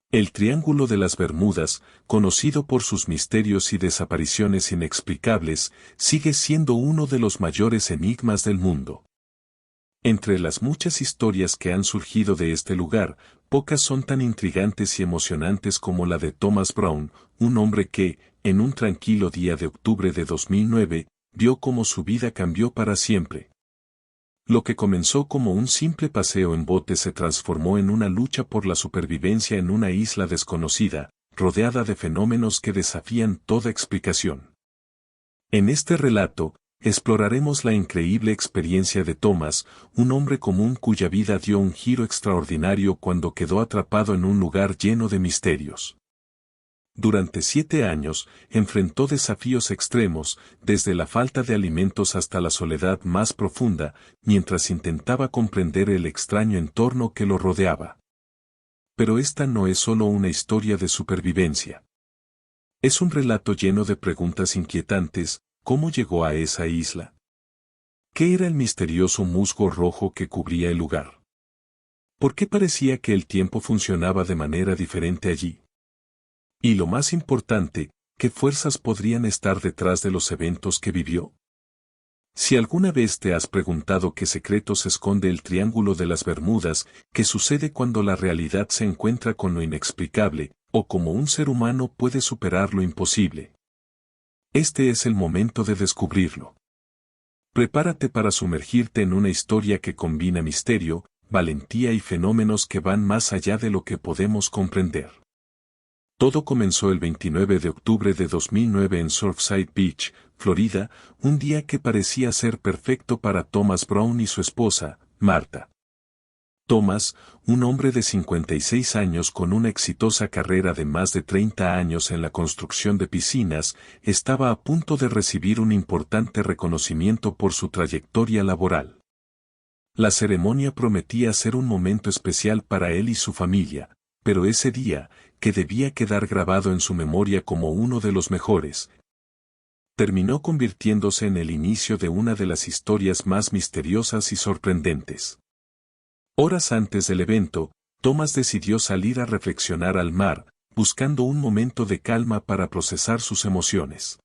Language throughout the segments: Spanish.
El Triángulo de las Bermudas, conocido por sus misterios y desapariciones inexplicables, sigue siendo uno de los mayores enigmas del mundo. Entre las muchas historias que han surgido de este lugar, pocas son tan intrigantes y emocionantes como la de Thomas Brown, un hombre que, en un tranquilo día de octubre de 2009, vio cómo su vida cambió para siempre. Lo que comenzó como un simple paseo en bote se transformó en una lucha por la supervivencia en una isla desconocida, rodeada de fenómenos que desafían toda explicación. En este relato, exploraremos la increíble experiencia de Thomas, un hombre común cuya vida dio un giro extraordinario cuando quedó atrapado en un lugar lleno de misterios. Durante 7 años, enfrentó desafíos extremos, desde la falta de alimentos hasta la soledad más profunda, mientras intentaba comprender el extraño entorno que lo rodeaba. Pero esta no es solo una historia de supervivencia. Es un relato lleno de preguntas inquietantes: ¿cómo llegó a esa isla? ¿Qué era el misterioso musgo rojo que cubría el lugar? ¿Por qué parecía que el tiempo funcionaba de manera diferente allí? Y lo más importante, ¿qué fuerzas podrían estar detrás de los eventos que vivió? Si alguna vez te has preguntado qué secretos esconde el Triángulo de las Bermudas, qué sucede cuando la realidad se encuentra con lo inexplicable, o cómo un ser humano puede superar lo imposible, este es el momento de descubrirlo. Prepárate para sumergirte en una historia que combina misterio, valentía y fenómenos que van más allá de lo que podemos comprender. Todo comenzó el 29 de octubre de 2009 en Surfside Beach, Florida, un día que parecía ser perfecto para Thomas Brown y su esposa, Martha. Thomas, un hombre de 56 años con una exitosa carrera de más de 30 años en la construcción de piscinas, estaba a punto de recibir un importante reconocimiento por su trayectoria laboral. La ceremonia prometía ser un momento especial para él y su familia, pero ese día, que debía quedar grabado en su memoria como uno de los mejores, terminó convirtiéndose en el inicio de una de las historias más misteriosas y sorprendentes. Horas antes del evento, Thomas decidió salir a reflexionar al mar, buscando un momento de calma para procesar sus emociones.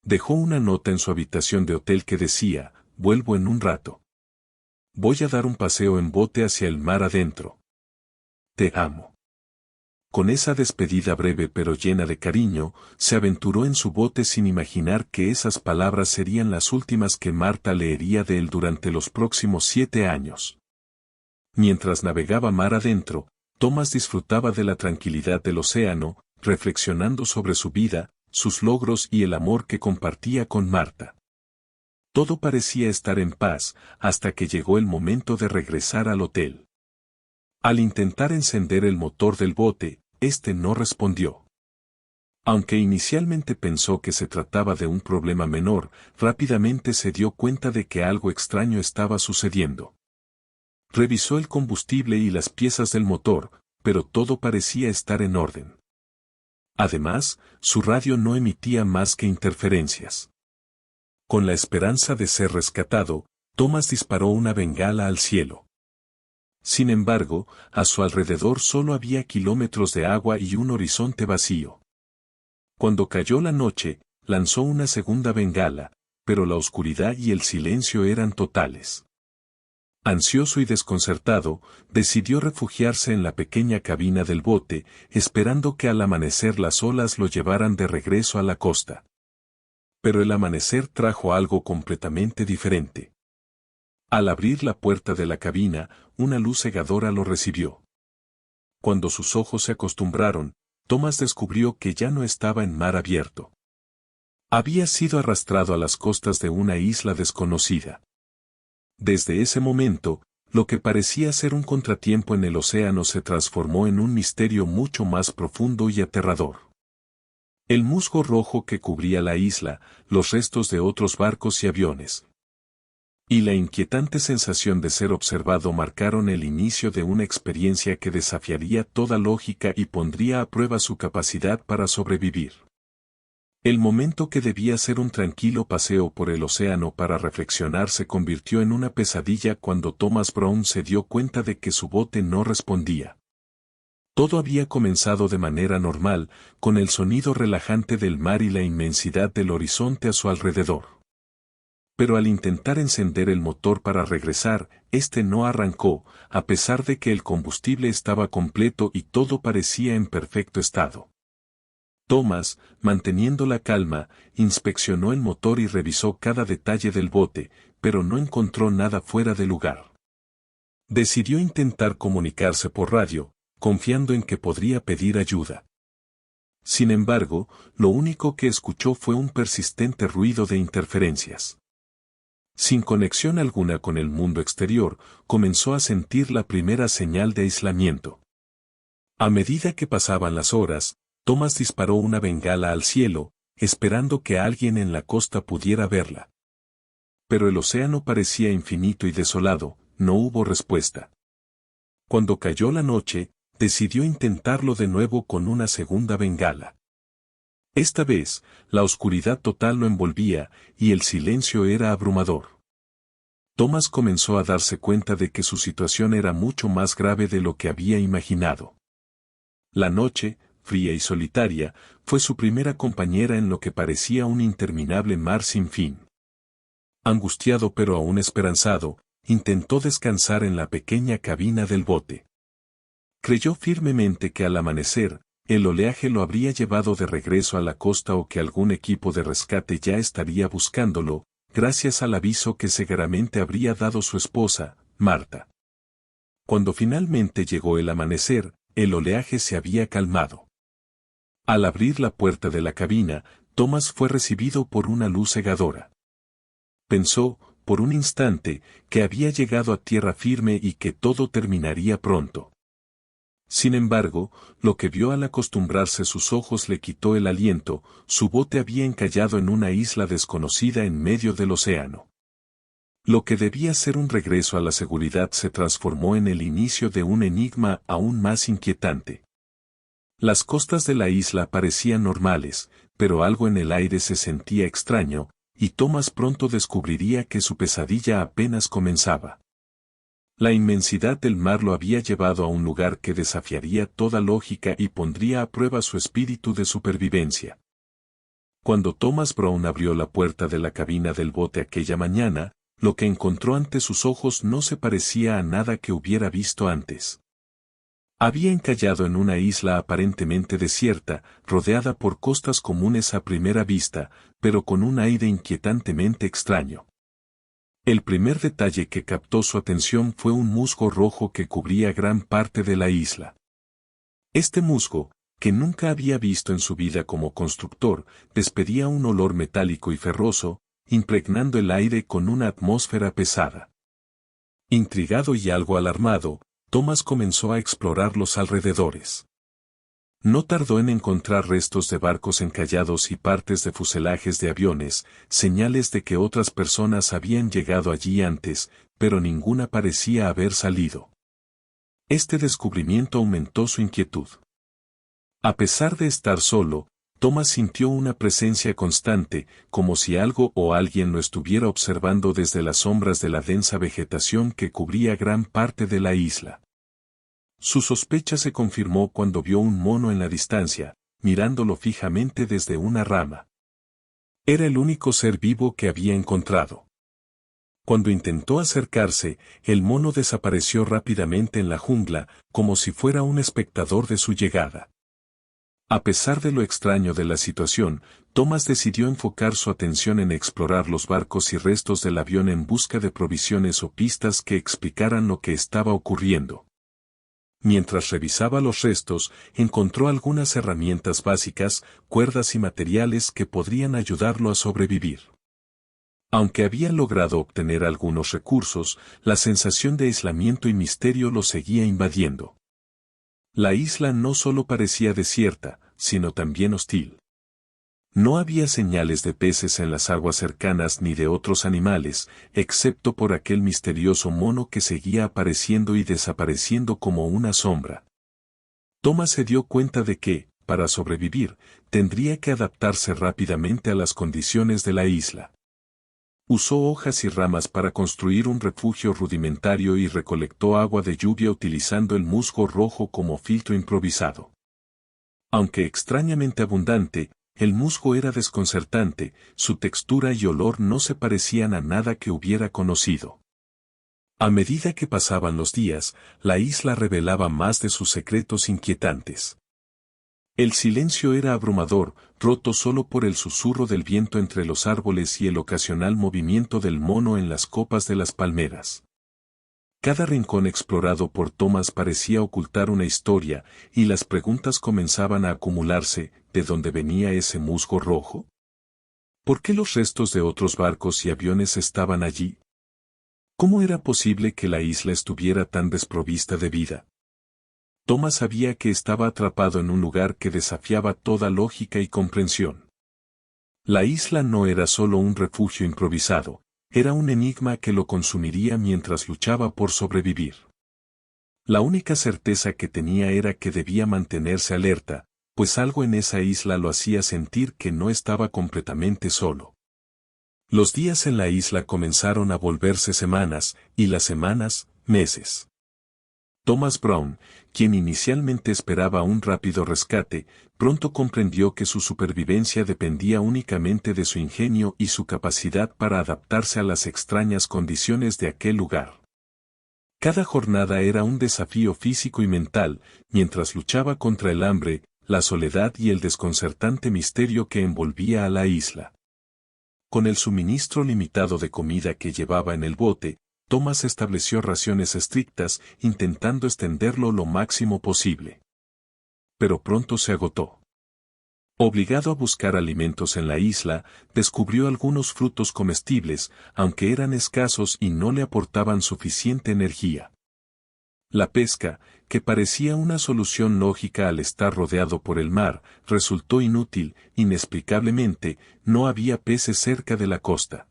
Dejó una nota en su habitación de hotel que decía: «Vuelvo en un rato. Voy a dar un paseo en bote hacia el mar adentro. Te amo». Con esa despedida breve pero llena de cariño, se aventuró en su bote sin imaginar que esas palabras serían las últimas que Martha leería de él durante los próximos 7 años. Mientras navegaba mar adentro, Thomas disfrutaba de la tranquilidad del océano, reflexionando sobre su vida, sus logros y el amor que compartía con Martha. Todo parecía estar en paz, hasta que llegó el momento de regresar al hotel. Al intentar encender el motor del bote, este no respondió. Aunque inicialmente pensó que se trataba de un problema menor, rápidamente se dio cuenta de que algo extraño estaba sucediendo. Revisó el combustible y las piezas del motor, pero todo parecía estar en orden. Además, su radio no emitía más que interferencias. Con la esperanza de ser rescatado, Thomas disparó una bengala al cielo. Sin embargo, a su alrededor solo había kilómetros de agua y un horizonte vacío. Cuando cayó la noche, lanzó una segunda bengala, pero la oscuridad y el silencio eran totales. Ansioso y desconcertado, decidió refugiarse en la pequeña cabina del bote, esperando que al amanecer las olas lo llevaran de regreso a la costa. Pero el amanecer trajo algo completamente diferente. Al abrir la puerta de la cabina, una luz cegadora lo recibió. Cuando sus ojos se acostumbraron, Thomas descubrió que ya no estaba en mar abierto. Había sido arrastrado a las costas de una isla desconocida. Desde ese momento, lo que parecía ser un contratiempo en el océano se transformó en un misterio mucho más profundo y aterrador. El musgo rojo que cubría la isla, los restos de otros barcos y aviones, y la inquietante sensación de ser observado marcaron el inicio de una experiencia que desafiaría toda lógica y pondría a prueba su capacidad para sobrevivir. El momento que debía ser un tranquilo paseo por el océano para reflexionar se convirtió en una pesadilla cuando Thomas Brown se dio cuenta de que su bote no respondía. Todo había comenzado de manera normal, con el sonido relajante del mar y la inmensidad del horizonte a su alrededor. Pero al intentar encender el motor para regresar, este no arrancó, a pesar de que el combustible estaba completo y todo parecía en perfecto estado. Thomas, manteniendo la calma, inspeccionó el motor y revisó cada detalle del bote, pero no encontró nada fuera de lugar. Decidió intentar comunicarse por radio, confiando en que podría pedir ayuda. Sin embargo, lo único que escuchó fue un persistente ruido de interferencias. Sin conexión alguna con el mundo exterior, comenzó a sentir la primera señal de aislamiento. A medida que pasaban las horas, Thomas disparó una bengala al cielo, esperando que alguien en la costa pudiera verla. Pero el océano parecía infinito y desolado, no hubo respuesta. Cuando cayó la noche, decidió intentarlo de nuevo con una segunda bengala. Esta vez, la oscuridad total lo envolvía, y el silencio era abrumador. Thomas comenzó a darse cuenta de que su situación era mucho más grave de lo que había imaginado. La noche, fría y solitaria, fue su primera compañera en lo que parecía un interminable mar sin fin. Angustiado pero aún esperanzado, intentó descansar en la pequeña cabina del bote. Creyó firmemente que al amanecer, el oleaje lo habría llevado de regreso a la costa o que algún equipo de rescate ya estaría buscándolo, gracias al aviso que seguramente habría dado su esposa, Marta. Cuando finalmente llegó el amanecer, el oleaje se había calmado. Al abrir la puerta de la cabina, Thomas fue recibido por una luz cegadora. Pensó, por un instante, que había llegado a tierra firme y que todo terminaría pronto. Sin embargo, lo que vio al acostumbrarse sus ojos le quitó el aliento, su bote había encallado en una isla desconocida en medio del océano. Lo que debía ser un regreso a la seguridad se transformó en el inicio de un enigma aún más inquietante. Las costas de la isla parecían normales, pero algo en el aire se sentía extraño, y Thomas pronto descubriría que su pesadilla apenas comenzaba. La inmensidad del mar lo había llevado a un lugar que desafiaría toda lógica y pondría a prueba su espíritu de supervivencia. Cuando Thomas Brown abrió la puerta de la cabina del bote aquella mañana, lo que encontró ante sus ojos no se parecía a nada que hubiera visto antes. Había encallado en una isla aparentemente desierta, rodeada por costas comunes a primera vista, pero con un aire inquietantemente extraño. El primer detalle que captó su atención fue un musgo rojo que cubría gran parte de la isla. Este musgo, que nunca había visto en su vida como constructor, despedía un olor metálico y ferroso, impregnando el aire con una atmósfera pesada. Intrigado y algo alarmado, Thomas comenzó a explorar los alrededores. No tardó en encontrar restos de barcos encallados y partes de fuselajes de aviones, señales de que otras personas habían llegado allí antes, pero ninguna parecía haber salido. Este descubrimiento aumentó su inquietud. A pesar de estar solo, Thomas sintió una presencia constante, como si algo o alguien lo estuviera observando desde las sombras de la densa vegetación que cubría gran parte de la isla. Su sospecha se confirmó cuando vio un mono en la distancia, mirándolo fijamente desde una rama. Era el único ser vivo que había encontrado. Cuando intentó acercarse, el mono desapareció rápidamente en la jungla, como si fuera un espectador de su llegada. A pesar de lo extraño de la situación, Thomas decidió enfocar su atención en explorar los barcos y restos del avión en busca de provisiones o pistas que explicaran lo que estaba ocurriendo. Mientras revisaba los restos, encontró algunas herramientas básicas, cuerdas y materiales que podrían ayudarlo a sobrevivir. Aunque había logrado obtener algunos recursos, la sensación de aislamiento y misterio lo seguía invadiendo. La isla no solo parecía desierta, sino también hostil. No había señales de peces en las aguas cercanas ni de otros animales, excepto por aquel misterioso mono que seguía apareciendo y desapareciendo como una sombra. Thomas se dio cuenta de que, para sobrevivir, tendría que adaptarse rápidamente a las condiciones de la isla. Usó hojas y ramas para construir un refugio rudimentario y recolectó agua de lluvia utilizando el musgo rojo como filtro improvisado. Aunque extrañamente abundante, el musgo era desconcertante, su textura y olor no se parecían a nada que hubiera conocido. A medida que pasaban los días, la isla revelaba más de sus secretos inquietantes. El silencio era abrumador, roto solo por el susurro del viento entre los árboles y el ocasional movimiento del mono en las copas de las palmeras. Cada rincón explorado por Thomas parecía ocultar una historia, y las preguntas comenzaban a acumularse: ¿de dónde venía ese musgo rojo? ¿Por qué los restos de otros barcos y aviones estaban allí? ¿Cómo era posible que la isla estuviera tan desprovista de vida? Thomas sabía que estaba atrapado en un lugar que desafiaba toda lógica y comprensión. La isla no era solo un refugio improvisado, era un enigma que lo consumiría mientras luchaba por sobrevivir. La única certeza que tenía era que debía mantenerse alerta, pues algo en esa isla lo hacía sentir que no estaba completamente solo. Los días en la isla comenzaron a volverse semanas, y las semanas, meses. Thomas Brown, quien inicialmente esperaba un rápido rescate, pronto comprendió que su supervivencia dependía únicamente de su ingenio y su capacidad para adaptarse a las extrañas condiciones de aquel lugar. Cada jornada era un desafío físico y mental, mientras luchaba contra el hambre, la soledad y el desconcertante misterio que envolvía a la isla. Con el suministro limitado de comida que llevaba en el bote, Thomas estableció raciones estrictas, intentando extenderlo lo máximo posible. Pero pronto se agotó. Obligado a buscar alimentos en la isla, descubrió algunos frutos comestibles, aunque eran escasos y no le aportaban suficiente energía. La pesca, que parecía una solución lógica al estar rodeado por el mar, resultó inútil. Inexplicablemente, no había peces cerca de la costa.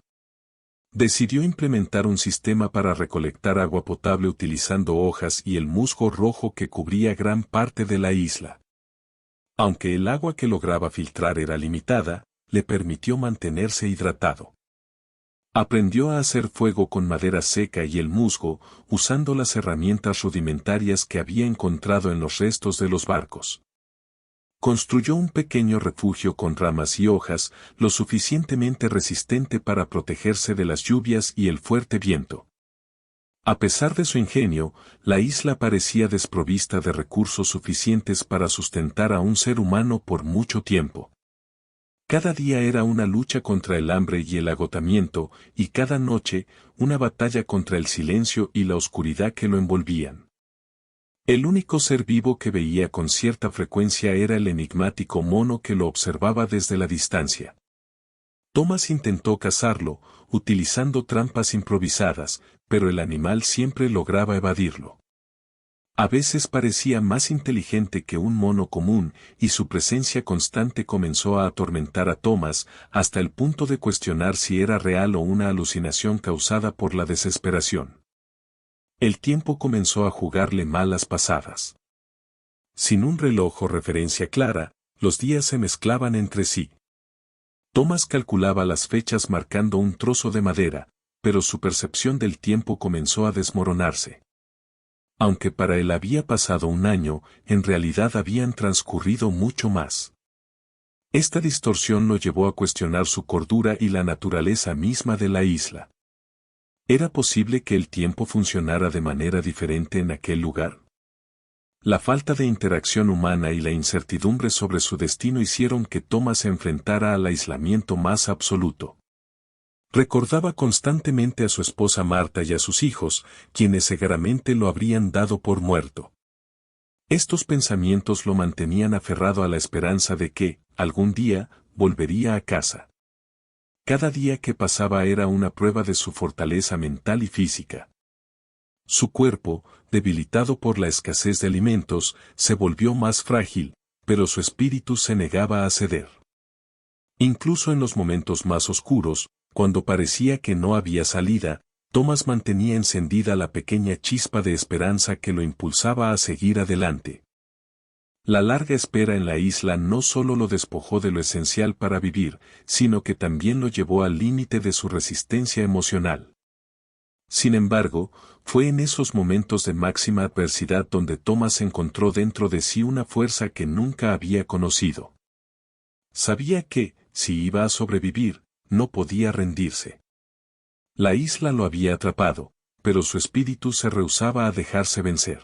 Decidió implementar un sistema para recolectar agua potable utilizando hojas y el musgo rojo que cubría gran parte de la isla. Aunque el agua que lograba filtrar era limitada, le permitió mantenerse hidratado. Aprendió a hacer fuego con madera seca y el musgo, usando las herramientas rudimentarias que había encontrado en los restos de los barcos. Construyó un pequeño refugio con ramas y hojas, lo suficientemente resistente para protegerse de las lluvias y el fuerte viento. A pesar de su ingenio, la isla parecía desprovista de recursos suficientes para sustentar a un ser humano por mucho tiempo. Cada día era una lucha contra el hambre y el agotamiento, y cada noche, una batalla contra el silencio y la oscuridad que lo envolvían. El único ser vivo que veía con cierta frecuencia era el enigmático mono que lo observaba desde la distancia. Thomas intentó cazarlo, utilizando trampas improvisadas, pero el animal siempre lograba evadirlo. A veces parecía más inteligente que un mono común, y su presencia constante comenzó a atormentar a Thomas, hasta el punto de cuestionar si era real o una alucinación causada por la desesperación. El tiempo comenzó a jugarle malas pasadas. Sin un reloj o referencia clara, los días se mezclaban entre sí. Thomas calculaba las fechas marcando un trozo de madera, pero su percepción del tiempo comenzó a desmoronarse. Aunque para él había pasado un año, en realidad habían transcurrido mucho más. Esta distorsión lo llevó a cuestionar su cordura y la naturaleza misma de la isla. ¿Era posible que el tiempo funcionara de manera diferente en aquel lugar? La falta de interacción humana y la incertidumbre sobre su destino hicieron que Thomas se enfrentara al aislamiento más absoluto. Recordaba constantemente a su esposa Marta y a sus hijos, quienes seguramente lo habrían dado por muerto. Estos pensamientos lo mantenían aferrado a la esperanza de que, algún día, volvería a casa. Cada día que pasaba era una prueba de su fortaleza mental y física. Su cuerpo, debilitado por la escasez de alimentos, se volvió más frágil, pero su espíritu se negaba a ceder. Incluso en los momentos más oscuros, cuando parecía que no había salida, Thomas mantenía encendida la pequeña chispa de esperanza que lo impulsaba a seguir adelante. La larga espera en la isla no solo lo despojó de lo esencial para vivir, sino que también lo llevó al límite de su resistencia emocional. Sin embargo, fue en esos momentos de máxima adversidad donde Thomas encontró dentro de sí una fuerza que nunca había conocido. Sabía que, si iba a sobrevivir, no podía rendirse. La isla lo había atrapado, pero su espíritu se rehusaba a dejarse vencer.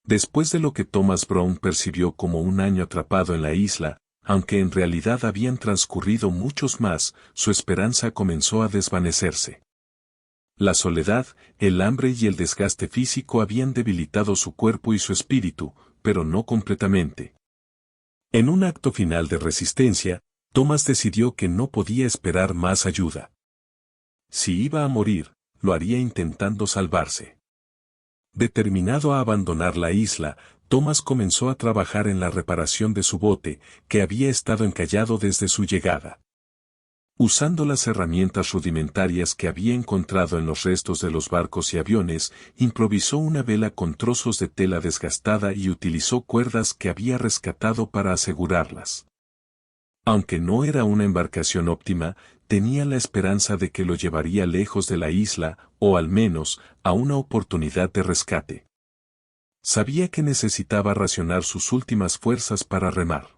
Después de lo que Thomas Brown percibió como un año atrapado en la isla, aunque en realidad habían transcurrido muchos más, su esperanza comenzó a desvanecerse. La soledad, el hambre y el desgaste físico habían debilitado su cuerpo y su espíritu, pero no completamente. En un acto final de resistencia, Thomas decidió que no podía esperar más ayuda. Si iba a morir, lo haría intentando salvarse. Determinado a abandonar la isla, Thomas comenzó a trabajar en la reparación de su bote, que había estado encallado desde su llegada. Usando las herramientas rudimentarias que había encontrado en los restos de los barcos y aviones, improvisó una vela con trozos de tela desgastada y utilizó cuerdas que había rescatado para asegurarlas. Aunque no era una embarcación óptima, tenía la esperanza de que lo llevaría lejos de la isla, o al menos, a una oportunidad de rescate. Sabía que necesitaba racionar sus últimas fuerzas para remar.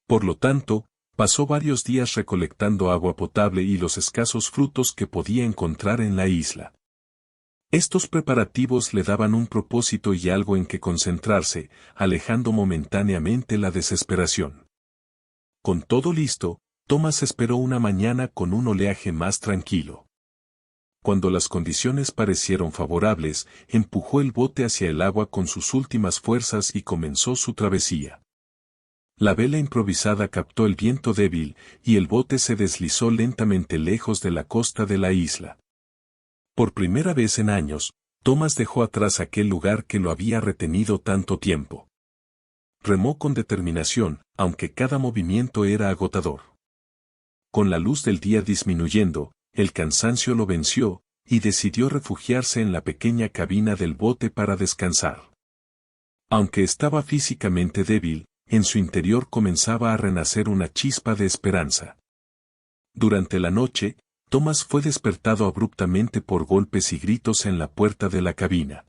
Por lo tanto, pasó varios días recolectando agua potable y los escasos frutos que podía encontrar en la isla. Estos preparativos le daban un propósito y algo en que concentrarse, alejando momentáneamente la desesperación. Con todo listo, Thomas esperó una mañana con un oleaje más tranquilo. Cuando las condiciones parecieron favorables, empujó el bote hacia el agua con sus últimas fuerzas y comenzó su travesía. La vela improvisada captó el viento débil, y el bote se deslizó lentamente lejos de la costa de la isla. Por primera vez en años, Thomas dejó atrás aquel lugar que lo había retenido tanto tiempo. Remó con determinación, aunque cada movimiento era agotador. Con la luz del día disminuyendo, el cansancio lo venció, y decidió refugiarse en la pequeña cabina del bote para descansar. Aunque estaba físicamente débil, en su interior comenzaba a renacer una chispa de esperanza. Durante la noche, Thomas fue despertado abruptamente por golpes y gritos en la puerta de la cabina.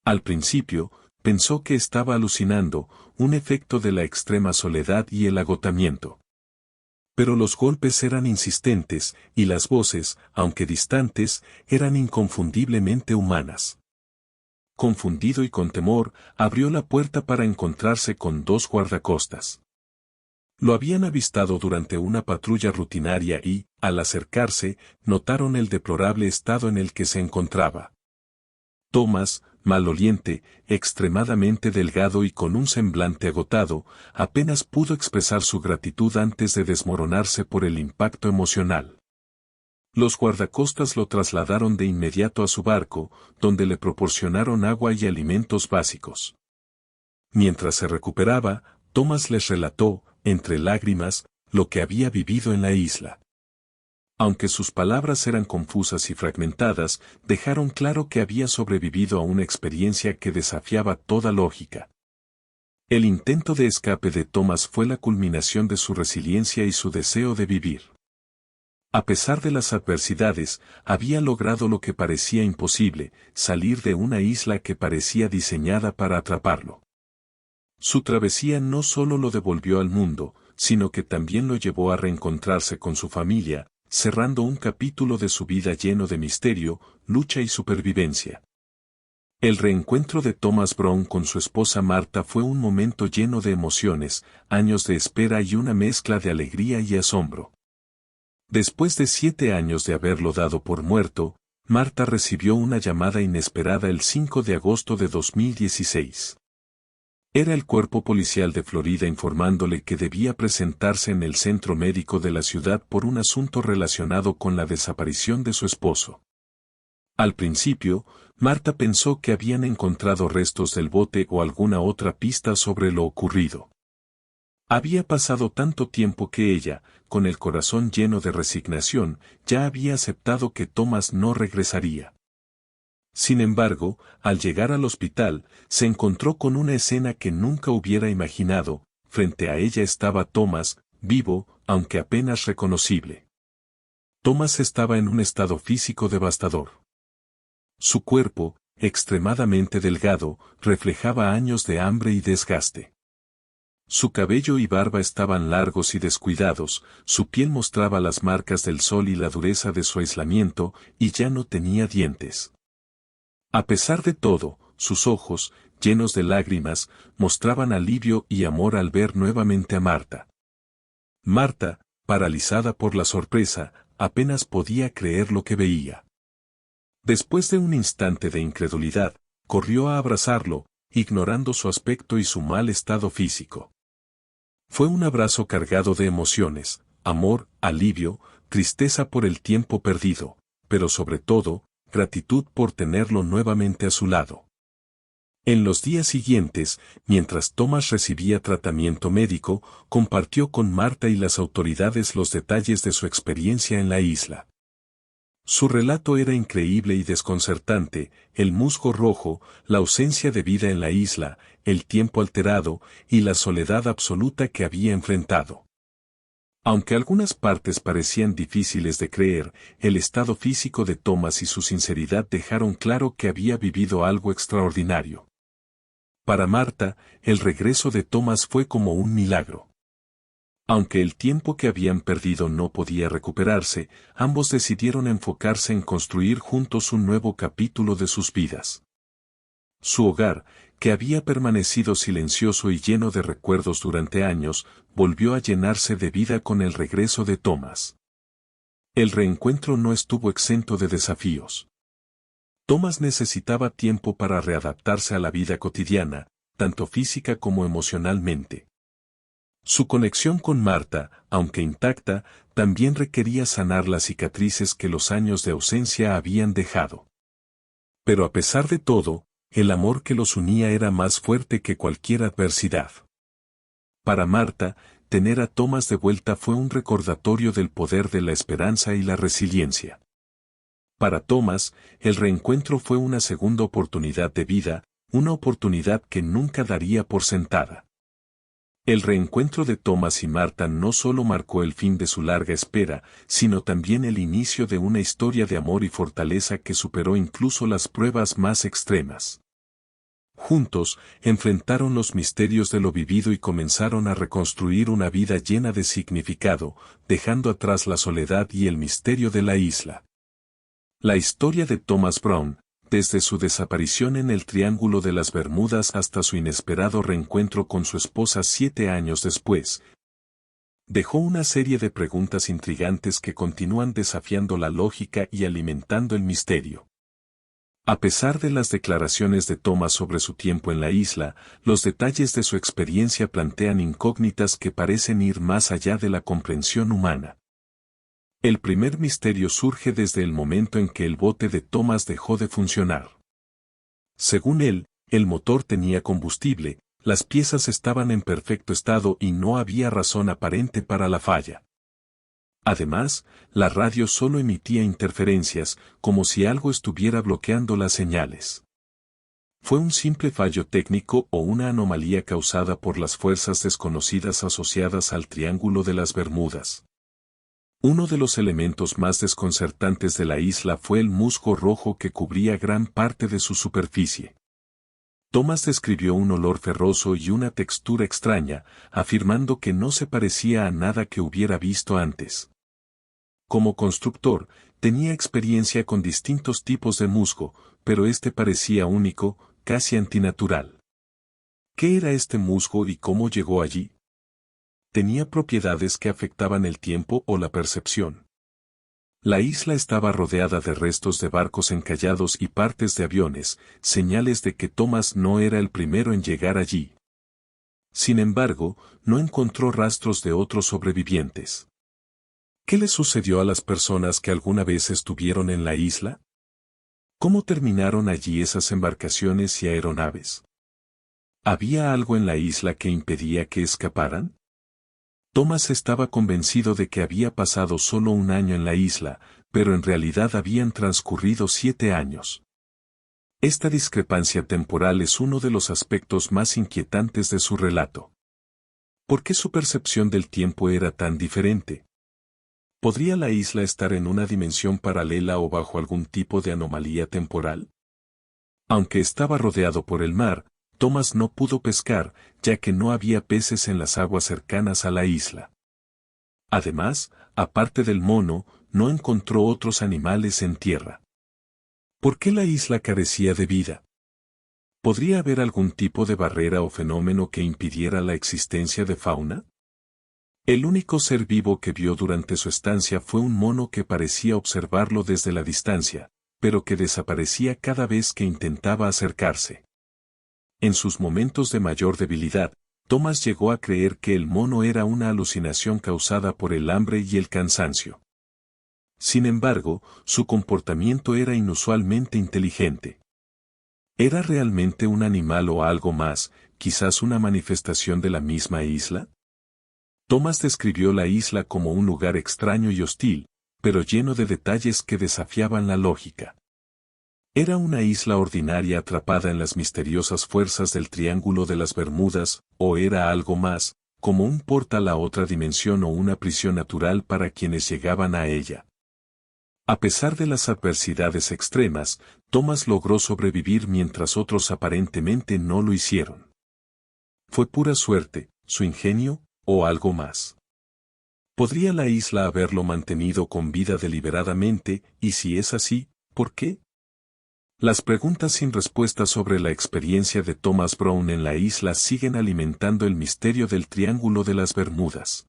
Al principio, pensó que estaba alucinando, un efecto de la extrema soledad y el agotamiento. Pero los golpes eran insistentes, y las voces, aunque distantes, eran inconfundiblemente humanas. Confundido y con temor, abrió la puerta para encontrarse con dos guardacostas. Lo habían avistado durante una patrulla rutinaria y, al acercarse, notaron el deplorable estado en el que se encontraba. Thomas, maloliente, extremadamente delgado y con un semblante agotado, apenas pudo expresar su gratitud antes de desmoronarse por el impacto emocional. Los guardacostas lo trasladaron de inmediato a su barco, donde le proporcionaron agua y alimentos básicos. Mientras se recuperaba, Thomas les relató, entre lágrimas, lo que había vivido en la isla. Aunque sus palabras eran confusas y fragmentadas, dejaron claro que había sobrevivido a una experiencia que desafiaba toda lógica. El intento de escape de Thomas fue la culminación de su resiliencia y su deseo de vivir. A pesar de las adversidades, había logrado lo que parecía imposible, salir de una isla que parecía diseñada para atraparlo. Su travesía no solo lo devolvió al mundo, sino que también lo llevó a reencontrarse con su familia, cerrando un capítulo de su vida lleno de misterio, lucha y supervivencia. El reencuentro de Thomas Brown con su esposa Marta fue un momento lleno de emociones, años de espera y una mezcla de alegría y asombro. Después de 7 años de haberlo dado por muerto, Marta recibió una llamada inesperada el 5 de agosto de 2016. Era el cuerpo policial de Florida informándole que debía presentarse en el centro médico de la ciudad por un asunto relacionado con la desaparición de su esposo. Al principio, Marta pensó que habían encontrado restos del bote o alguna otra pista sobre lo ocurrido. Había pasado tanto tiempo que ella, con el corazón lleno de resignación, ya había aceptado que Thomas no regresaría. Sin embargo, al llegar al hospital, se encontró con una escena que nunca hubiera imaginado. Frente a ella estaba Thomas, vivo, aunque apenas reconocible. Thomas estaba en un estado físico devastador. Su cuerpo, extremadamente delgado, reflejaba años de hambre y desgaste. Su cabello y barba estaban largos y descuidados, su piel mostraba las marcas del sol y la dureza de su aislamiento, y ya no tenía dientes. A pesar de todo, sus ojos, llenos de lágrimas, mostraban alivio y amor al ver nuevamente a Marta. Marta, paralizada por la sorpresa, apenas podía creer lo que veía. Después de un instante de incredulidad, corrió a abrazarlo, ignorando su aspecto y su mal estado físico. Fue un abrazo cargado de emociones, amor, alivio, tristeza por el tiempo perdido, pero sobre todo, gratitud por tenerlo nuevamente a su lado. En los días siguientes, mientras Thomas recibía tratamiento médico, compartió con Marta y las autoridades los detalles de su experiencia en la isla. Su relato era increíble y desconcertante: el musgo rojo, la ausencia de vida en la isla, el tiempo alterado, y la soledad absoluta que había enfrentado. Aunque algunas partes parecían difíciles de creer, el estado físico de Thomas y su sinceridad dejaron claro que había vivido algo extraordinario. Para Marta, el regreso de Thomas fue como un milagro. Aunque el tiempo que habían perdido no podía recuperarse, ambos decidieron enfocarse en construir juntos un nuevo capítulo de sus vidas. Su hogar, que había permanecido silencioso y lleno de recuerdos durante años, volvió a llenarse de vida con el regreso de Thomas. El reencuentro no estuvo exento de desafíos. Thomas necesitaba tiempo para readaptarse a la vida cotidiana, tanto física como emocionalmente. Su conexión con Marta, aunque intacta, también requería sanar las cicatrices que los años de ausencia habían dejado. Pero a pesar de todo, el amor que los unía era más fuerte que cualquier adversidad. Para Marta, tener a Thomas de vuelta fue un recordatorio del poder de la esperanza y la resiliencia. Para Thomas, el reencuentro fue una segunda oportunidad de vida, una oportunidad que nunca daría por sentada. El reencuentro de Thomas y Marta no solo marcó el fin de su larga espera, sino también el inicio de una historia de amor y fortaleza que superó incluso las pruebas más extremas. Juntos, enfrentaron los misterios de lo vivido y comenzaron a reconstruir una vida llena de significado, dejando atrás la soledad y el misterio de la isla. La historia de Thomas Brown, desde su desaparición en el Triángulo de las Bermudas hasta su inesperado reencuentro con su esposa 7 años después, dejó una serie de preguntas intrigantes que continúan desafiando la lógica y alimentando el misterio. A pesar de las declaraciones de Thomas sobre su tiempo en la isla, los detalles de su experiencia plantean incógnitas que parecen ir más allá de la comprensión humana. El primer misterio surge desde el momento en que el bote de Thomas dejó de funcionar. Según él, el motor tenía combustible, las piezas estaban en perfecto estado y no había razón aparente para la falla. Además, la radio solo emitía interferencias, como si algo estuviera bloqueando las señales. ¿Fue un simple fallo técnico o una anomalía causada por las fuerzas desconocidas asociadas al Triángulo de las Bermudas? Uno de los elementos más desconcertantes de la isla fue el musgo rojo que cubría gran parte de su superficie. Thomas describió un olor ferroso y una textura extraña, afirmando que no se parecía a nada que hubiera visto antes. Como constructor, tenía experiencia con distintos tipos de musgo, pero este parecía único, casi antinatural. ¿Qué era este musgo y cómo llegó allí? ¿Tenía propiedades que afectaban el tiempo o la percepción? La isla estaba rodeada de restos de barcos encallados y partes de aviones, señales de que Thomas no era el primero en llegar allí. Sin embargo, no encontró rastros de otros sobrevivientes. ¿Qué le sucedió a las personas que alguna vez estuvieron en la isla? ¿Cómo terminaron allí esas embarcaciones y aeronaves? ¿Había algo en la isla que impedía que escaparan? Thomas estaba convencido de que había pasado solo un año en la isla, pero en realidad habían transcurrido 7 años. Esta discrepancia temporal es uno de los aspectos más inquietantes de su relato. ¿Por qué su percepción del tiempo era tan diferente? ¿Podría la isla estar en una dimensión paralela o bajo algún tipo de anomalía temporal? Aunque estaba rodeado por el mar, Thomas no pudo pescar, ya que no había peces en las aguas cercanas a la isla. Además, aparte del mono, no encontró otros animales en tierra. ¿Por qué la isla carecía de vida? ¿Podría haber algún tipo de barrera o fenómeno que impidiera la existencia de fauna? El único ser vivo que vio durante su estancia fue un mono que parecía observarlo desde la distancia, pero que desaparecía cada vez que intentaba acercarse. En sus momentos de mayor debilidad, Thomas llegó a creer que el mono era una alucinación causada por el hambre y el cansancio. Sin embargo, su comportamiento era inusualmente inteligente. ¿Era realmente un animal o algo más, quizás una manifestación de la misma isla? Thomas describió la isla como un lugar extraño y hostil, pero lleno de detalles que desafiaban la lógica. ¿Era una isla ordinaria atrapada en las misteriosas fuerzas del Triángulo de las Bermudas, o era algo más, como un portal a otra dimensión o una prisión natural para quienes llegaban a ella? A pesar de las adversidades extremas, Thomas logró sobrevivir mientras otros aparentemente no lo hicieron. ¿Fue pura suerte, su ingenio, o algo más? ¿Podría la isla haberlo mantenido con vida deliberadamente, y si es así, por qué? Las preguntas sin respuesta sobre la experiencia de Thomas Brown en la isla siguen alimentando el misterio del Triángulo de las Bermudas.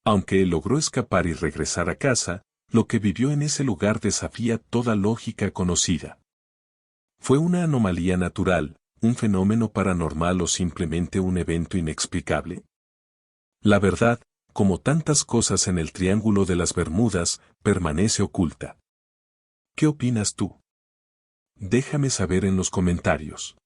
Aunque él logró escapar y regresar a casa, lo que vivió en ese lugar desafía toda lógica conocida. ¿Fue una anomalía natural, un fenómeno paranormal o simplemente un evento inexplicable? La verdad, como tantas cosas en el Triángulo de las Bermudas, permanece oculta. ¿Qué opinas tú? Déjame saber en los comentarios.